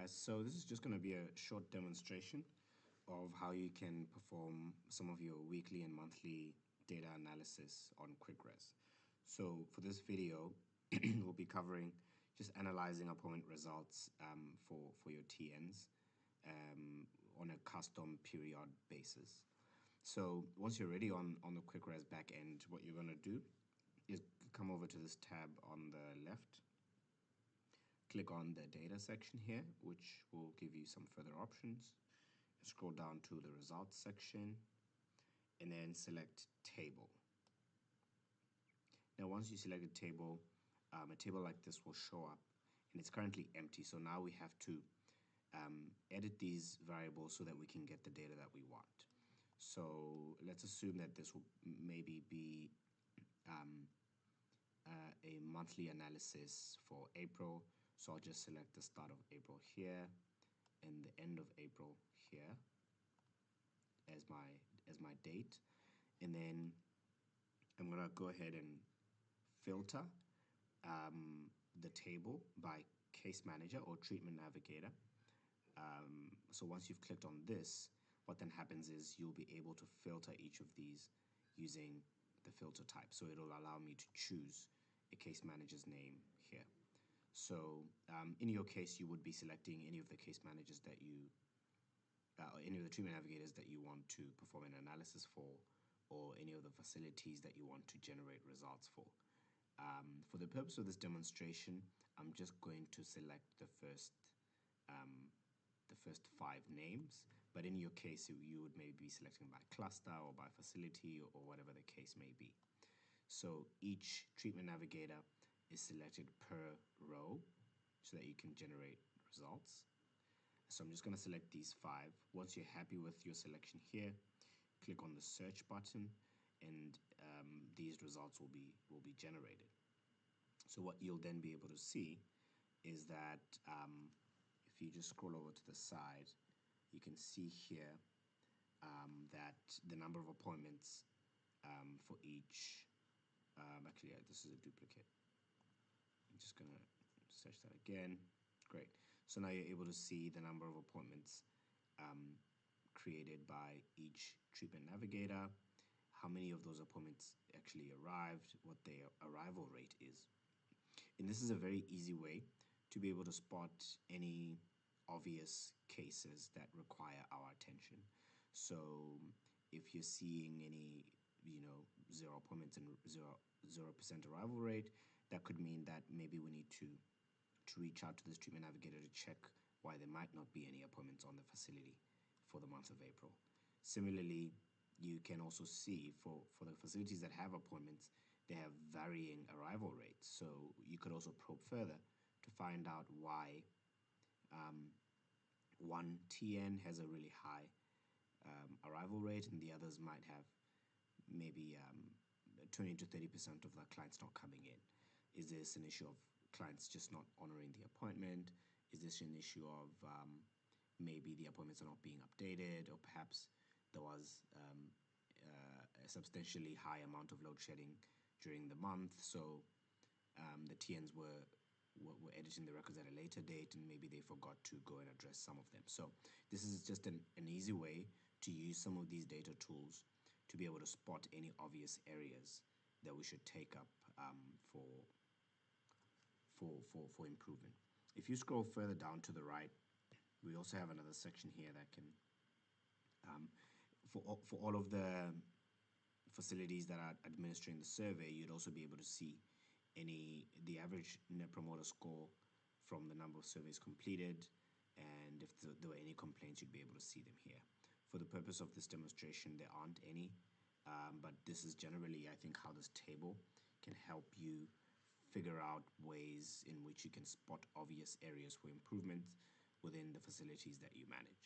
guys, so this is just going to be a short demonstration of how you can perform some of your weekly and monthly data analysis on QuickRes. So for this video, we'll be covering just analyzing appointment results for your TNs on a custom period basis. So once you're ready on the QuickRes backend, what you're going to do is come over to this tab on the left. Click on the data section here, which will give you some further options. Scroll down to the results section and then select table. Now once you select a table like this will show up, and it's currently empty, so now we have to edit these variables so that we can get the data that we want. So let's assume that this will maybe be a monthly analysis for April. So I'll just select the start of April here and the end of April here as my date, and then I'm gonna go ahead and filter the table by case manager or treatment navigator. So once you've clicked on this, what then happens is you'll be able to filter each of these using the filter type. So it'll allow me to choose a case manager's name here. So in your case, you would be selecting any of the case managers that you, or any of the treatment navigators that you want to perform an analysis for, or any of the facilities that you want to generate results for. For the purpose of this demonstration, I'm just going to select the first 5 names, but in your case, you would maybe be selecting by cluster or by facility or whatever the case may be. So each treatment navigator is selected per row so that you can generate results. So I'm just going to select these 5. Once you're happy with your selection here, click on the search button, and these results will be generated. So what you'll then be able to see is that if you just scroll over to the side, you can see here that the number of appointments for each, actually this is a duplicate. I'm just going to search that again. Great. So now you're able to see the number of appointments created by each treatment navigator, how many of those appointments actually arrived, what their arrival rate is. And this is a very easy way to be able to spot any obvious cases that require our attention. So if you're seeing any, 0 appointments and 0% arrival rate, that could mean that maybe we need to reach out to this treatment navigator to check why there might not be any appointments on the facility for the month of April. Similarly, you can also see for the facilities that have appointments, they have varying arrival rates. So you could also probe further to find out why one TN has a really high arrival rate and the others might have maybe 20 to 30% of their clients not coming in. Is this an issue of clients just not honoring the appointment? Is this an issue of maybe the appointments are not being updated, or perhaps there was a substantially high amount of load shedding during the month, so the TNs were editing the records at a later date and maybe they forgot to go and address some of them. So this is just an easy way to use some of these data tools to be able to spot any obvious areas that we should take up for improvement. If you scroll further down to the right, we also have another section here that can, for all of the facilities that are administering the survey, you'd also be able to see the average Net Promoter Score from the number of surveys completed, and if there were any complaints, you'd be able to see them here. For the purpose of this demonstration, there aren't any, but this is generally, I think, how this table can help you figure out ways in which you can spot obvious areas for improvement within the facilities that you manage.